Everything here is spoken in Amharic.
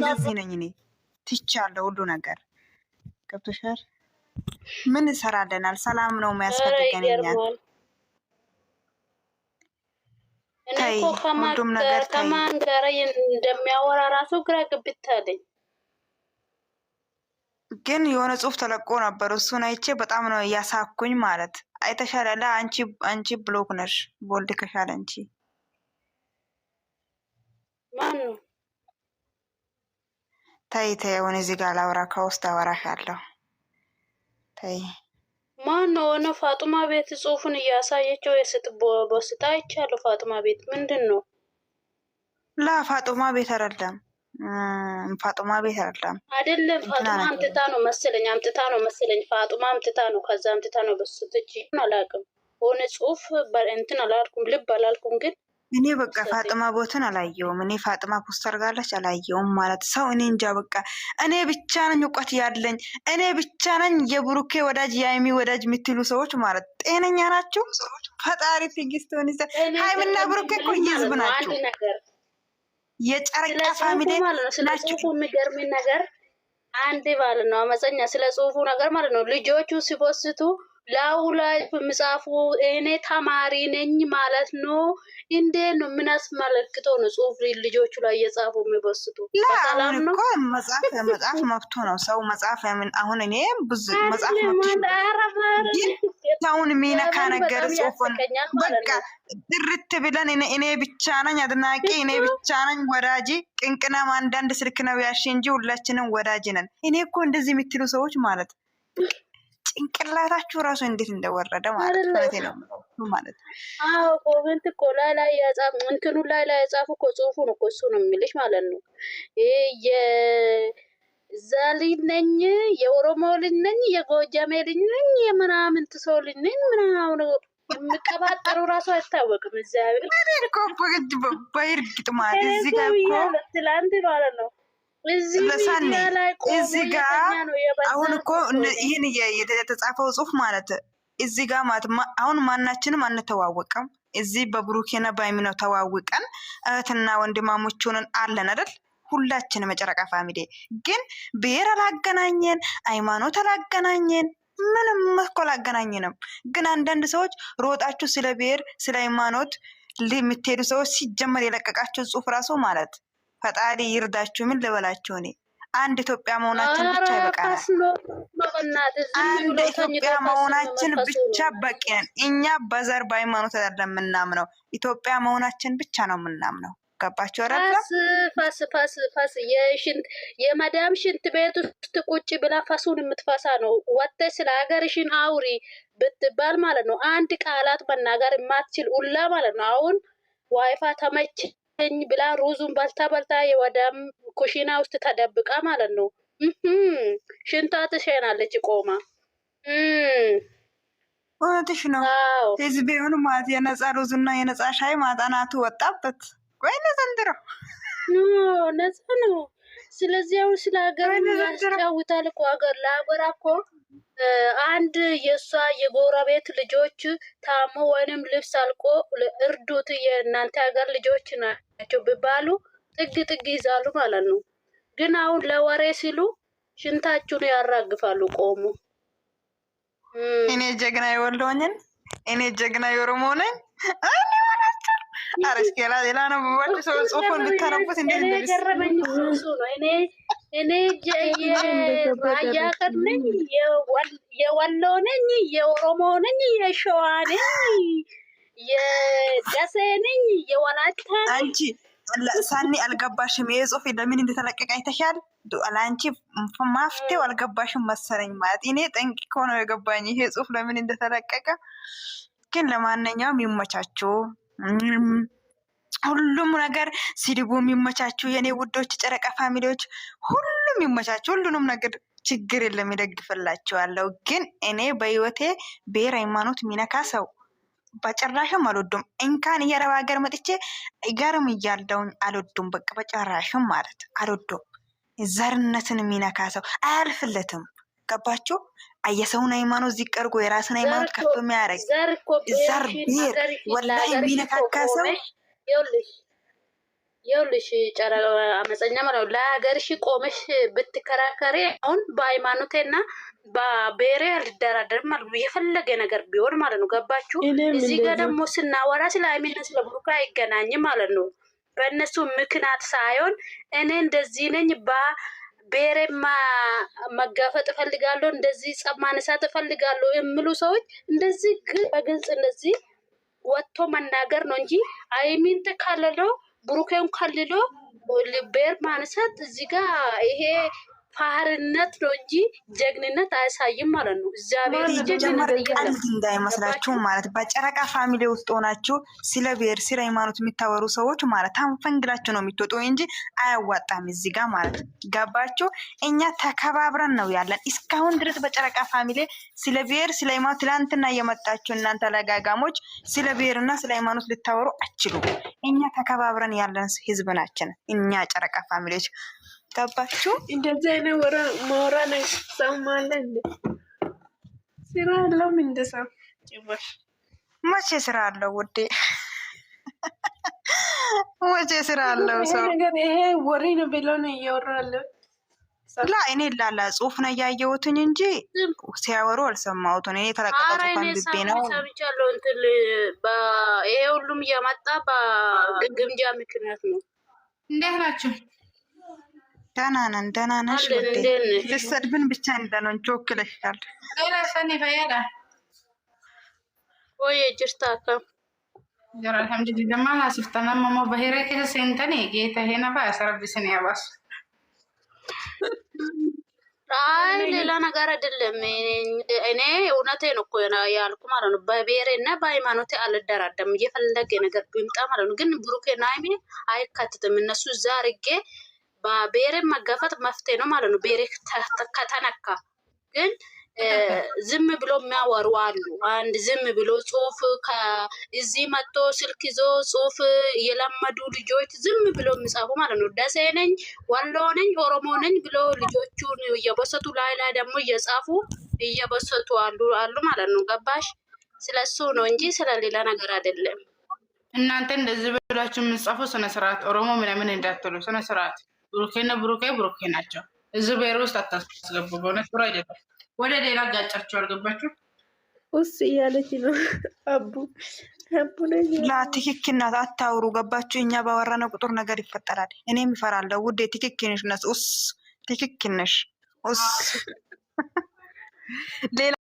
እንደዚህ ነኝ እኔ ትቻለሁ ሁሉ ነገር ገብቶሻል። ምን ይሰራልናል? ሰላም ነው የሚያስፈልገን እኛን። እኔ እኮ ከማን ጋር እንደሚያወራ ራሱ ግራ ግብት አለኝ። ግን የሆነ ጽሁፍ ተለቆ ነበር፣ እሱን አይቼ በጣም ነው እያሳኩኝ ማለት አይተሻለ። አንቺ ብሎክ ነሽ ቦልድ ከሻለ አንቺ ማን ነው? ተይ አሁን እዚህ ጋር ላውራ፣ ከውስጥ አወራሻለሁ። ተይ ማን ነው? ሆነ ፋጡማ ቤት ጽሁፉን እያሳየችው የስጥ በስታ አይቻለሁ። ፋጡማ ቤት ምንድን ነው? ላ ፋጡማ ቤት አይደለም፣ ፋጡማ ቤት አይደለም። ፋጡማ አምጥታ ነው መሰለኝ። ፋጡማ አምጥታ ነው፣ ከዛ አምጥታ ነው በስቶች አላውቅም። ሆነ ጽሁፍ እንትን አላልኩም፣ ልብ አላልኩም ግን እኔ በቃ ፋጥማ ቦትን አላየውም። እኔ ፋጥማ ፖስተር ጋለች አላየውም ማለት ሰው እኔ እንጃ። በቃ እኔ ብቻ ነኝ እውቀት ያለኝ፣ እኔ ብቻ ነኝ የብሩኬ ወዳጅ የሀይሚ ወዳጅ የምትሉ ሰዎች ማለት ጤነኛ ናቸው? ፈጣሪ ትዕግስቱን ይስጥ። ሀይሚና ብሩኬ እኮ ህዝብ ናቸው፣ የጨረቃ ፋሚሊ ናቸው። የሚገርም ነገር አንድ ማለት ነው አመፀኛ ስለ ጽሁፉ ነገር ማለት ነው። ልጆቹ ሲፖስቱ ላው ላይ ምጻፉ እኔ ተማሪ ነኝ ማለት ነው። እንዴ ነው ምን አስመለክተው ነው ጽሁፍ ልጆቹ ላይ እየጻፉ የሚፖስቱ? ሰላም ነው እኮ መጽሐፍ መብቱ ነው። ሰው መጽሐፍ ምን አሁን እኔ ብዙ መጽሐፍ መብቱ ሰውን የሚነካ ነገር ጽሁፉን በቃ ጥርት ብለን እኔ ብቻ ነኝ አድናቂ፣ እኔ ብቻ ነኝ ወዳጅ። ቅንቅናም አንዳንድ ስልክ ነው ያሽ እንጂ ሁላችንም ወዳጅ ነን። እኔ እኮ እንደዚህ የምትሉ ሰዎች ማለት ጭንቅላታችሁ ራሱ እንዴት እንደወረደ ማለት ነው ማለት ነው። አዎ ኮሜንት እኮ ላይ ያጻፉ እንትኑ ላይ ያጻፉ እኮ ጽሁፉን እኮ እሱ ነው የሚልሽ ማለት ነው። የዛሊን ነኝ፣ የኦሮሞ ልጅ ነኝ፣ የጎጃሜ ልጅ ነኝ፣ የምናምን ሰው ልጅ ነኝ ምናምን የሚቀባጠሩ ራሱ አይታወቅም። እግዚአብሔር እኮ በእርግጥ ማለት እዚህ ጋር እኮ ትላንት ማለት ነው እዚህ ጋር አሁን እኮ ይህን የተጻፈው ጽሁፍ ማለት እዚህ ጋር ማለት አሁን ማናችንም አንተዋወቅም። እዚህ በብሩኬና በሀይሚ ነው ተዋውቀን እህትና ወንድማሞቹንን አለን አይደል? ሁላችንም የጨረቃ ፋሚሊ ግን ብሔር አላገናኘን፣ ሃይማኖት አላገናኘን፣ ምንም እኮ አላገናኘንም። ግን አንዳንድ ሰዎች ሮጣችሁ ስለ ብሔር ስለ ሃይማኖት የምትሄዱ ሰዎች ሲጀመር የለቀቃቸው ጽሁፍ ራሱ ማለት ፈጣሪ ይርዳችሁ። ምን ልበላችሁ እኔ አንድ ኢትዮጵያ መሆናችን ብቻ ይበቃናል። አንድ ኢትዮጵያ መሆናችን ብቻ በቂ ነን። እኛ በዘር በሃይማኖት አይደለም የምናምነው፣ ኢትዮጵያ መሆናችን ብቻ ነው የምናምነው። ገባችሁ አይደል? ፋስ የመዳም ሽንት ቤት ውስጥ ቁጭ ብላ ፈሱን የምትፈሳ ነው። ወጥተሽ ስለ ሀገርሽን አውሪ ብትባል ማለት ነው አንድ ቃላት መናገር የማትችል ሁላ ማለት ነው። አሁን ዋይፋ ተመች ብላ ሩዙን በልታ የወዳም ኩሽና ውስጥ ተደብቃ ማለት ነው። ሽንቷ ትሸናለች ቆማ። እውነትሽ ነው። ህዝብ የሆኑ ማለት የነጻ ሩዝና የነጻ ሻይ ማጣናቱ ወጣበት ወይ ዘንድሮ ነጻ ነው። ስለዚህ አሁን ስለ ሀገር ያስጫውታል እኮ ሀገር ለሀገር እኮ አንድ የእሷ የጎረቤት ልጆች ታሞ ወይንም ልብስ አልቆ እርዱት የእናንተ ሀገር ልጆች ናቸው ቢባሉ ጥግ ይዛሉ ማለት ነው። ግን አሁን ለወሬ ሲሉ ሽንታችሁን ያራግፋሉ ቆሙ። እኔ ጀግና የወሎኝን እኔ ጀግና የኦሮሞ ነኝ አረስኪ ሌላ ነው ብባል ሰው ጽሁፉን ብታረቡት እንዴት እንደገረመኝ እሱ ነው። እኔ የራያ ነኝ፣ የወሎ ነኝ፣ የኦሮሞ ነኝ፣ የሸዋ ነኝ፣ የደሴ ነኝ፣ የወላይታ ነኝ። አንቺ ሳኒ አልገባሽም። ይሄ ጽሁፍ ለምን እንደተለቀቀ አይተሻል? ለአንቺ ማፍቴው አልገባሽም መሰለኝ። ማለት እኔ ጠንቅቆ ነው የገባኝ ይሄ ጽሁፍ ለምን እንደተለቀቀ። ግን ለማንኛውም ይመቻችሁ። ሁሉም ነገር ሲድቡ የሚመቻችሁ የኔ ውዶች ጨረቃ ፋሚሊዎች ሁሉም ይመቻችሁ። ሁሉንም ነገር ችግር የለም ይደግፍላችኋለሁ። ግን እኔ በህይወቴ ብሔር ሃይማኖት ሚነካ ሰው በጭራሽም አልወዱም። እንካን የአረብ ሀገር መጥቼ ጋርም እያለውኝ አልወዱም። በቃ በጭራሽም ማለት አልወዱም። ዘርነትን የሚነካ ሰው አያልፍለትም። ገባችሁ? የሰውን ሃይማኖት ዝቅ አድርጎ የራስን ሃይማኖት ከፍ የሚያደርግ ዘር ብሔር ወላሂ የሚነካካ ሰው ይኸውልሽ ጨረቃ አመፀኛ ማለት ነው። ለሀገርሽ ቆመሽ ብትከራከሪ አሁን በሃይማኖቴና በብሔሬ አልደራደርም ማለት ነው። የፈለገ ነገር ቢሆን ማለት ነው። ገባችሁ? እዚህ ጋር ደግሞ ስናወራ ስለ ሃይሚና ስለ ብሩክ አይገናኝም ማለት ነው። በእነሱ ምክንያት ሳይሆን እኔ እንደዚህ ነኝ ብሔሬማ መጋፈጥ እፈልጋለሁ፣ እንደዚህ ጸብ ማነሳት እፈልጋለሁ የሚሉ ሰዎች እንደዚህ ግን በግልጽ እንደዚህ ወጥቶ መናገር ነው እንጂ ሃይሚን ካለለው ብሩኬን ከልሎ ብሔር ማንሳት እዚህ ጋር ይሄ ፋርነት ነው እንጂ ጀግንነት አያሳይም ማለት ነው። እግዚአብሔር ጀመር ቀልድ እንዳይመስላችሁ ማለት በጨረቃ ፋሚሊ ውስጥ ሆናችሁ ስለ ብሔር ስለ ሃይማኖት የሚታወሩ ሰዎች ማለት ታንፈንግላችሁ ነው የሚትወጡ እንጂ አያዋጣም እዚህ ጋር ማለት ገባችሁ? እኛ ተከባብረን ነው ያለን እስካሁን ድረስ በጨረቃ ፋሚሊ ስለ ብሔር ስለ ሃይማኖት ትላንትና እየመጣችሁ እናንተ ለጋጋሞች ስለ ብሔርና ስለ ሃይማኖት ልታወሩ አችሉ። እኛ ተከባብረን ያለን ህዝብ ናችን እኛ ጨረቃ ፋሚሊዎች ገባችሁ? እንደዚህ አይነት ወራ ማውራ ነው ሰው ማለት እንደ ስራ አለው እንደሰው ጭባሽ መቼ ስራ አለው ውዴ? መቼ ስራ አለው ሰው? ነገር ይሄ ወሬ ነው ብሎ ነው እያወራለሁ። ላ እኔ ላላ ጽሁፍ ነው ያየሁትኝ እንጂ ሲያወሩ አልሰማሁትም። እኔ ተለቀቀ ጽሁፍ አንብቤ ነው ሰምቻለሁ። እንትን ይሄ ሁሉም እየመጣ በግምጃ ምክንያት ነው። እንዴት ናችሁ? ደህና ነን። ደህና ነሽ ውዴ? ልትሰድብን ብቻ እንደነን ቾክለሻል። ሌላ ሰኒ ፈያዳ ወይ ጅርታካ ጀራ አልሐምዱሊላህ ማላ ስፍተና ማማ በሄረ ከሰንተኔ ጌታ ሄና ባሰረብስን ያባስ አይ ሌላ ነገር አይደለም። እኔ እውነቴን እኮ ያልኩ ማለት ነው። በብሔሬ እና በሃይማኖቴ አልደራደም። እየፈለገ ነገር ቢምጣ ማለት ነው። ግን ብሩኬና ሃይሚ አይካትትም። እነሱ እዛ አድርጌ በብሔሬ መጋፈጥ መፍትሄ ነው ማለት ነው። ብሔሬ ከተነካ ግን ዝም ብሎ የሚያወሩ አሉ። አንድ ዝም ብሎ ጽሁፍ እዚህ መጥቶ ስልክ ይዞ ጽሁፍ የለመዱ ልጆች ዝም ብሎ የሚጻፉ ማለት ነው። ደሴ ነኝ፣ ወሎ ነኝ፣ ኦሮሞ ነኝ ብሎ ልጆቹን እየበሰቱ ላይ ደግሞ እየጻፉ እየበሰቱ አሉ ማለት ነው። ገባሽ? ስለሱ ነው እንጂ ስለሌላ ነገር አይደለም። እናንተ እንደዚህ ብላችሁ የምጽፉ ስነ ስርዓት ኦሮሞ ምናምን እንዳትሉ ስነ ስርዓት ብሩኬና ብሩኬ ናቸው። እዚህ ብሔር ውስጥ አታስገቡ። በእውነት ብሩ አይደለም። ወደ ሌላ ጋጫቸው አልገባችሁ ውስጥ እያለች ነው አቡ ላ ትክክል ናት። አታውሩ ገባችሁ? እኛ ባወራነው ቁጥር ነገር ይፈጠራል። እኔም ይፈራለሁ ውዴ። ትክክል ነሽ ነስ ኡስ ትክክል ነሽ ኡስ ሌላ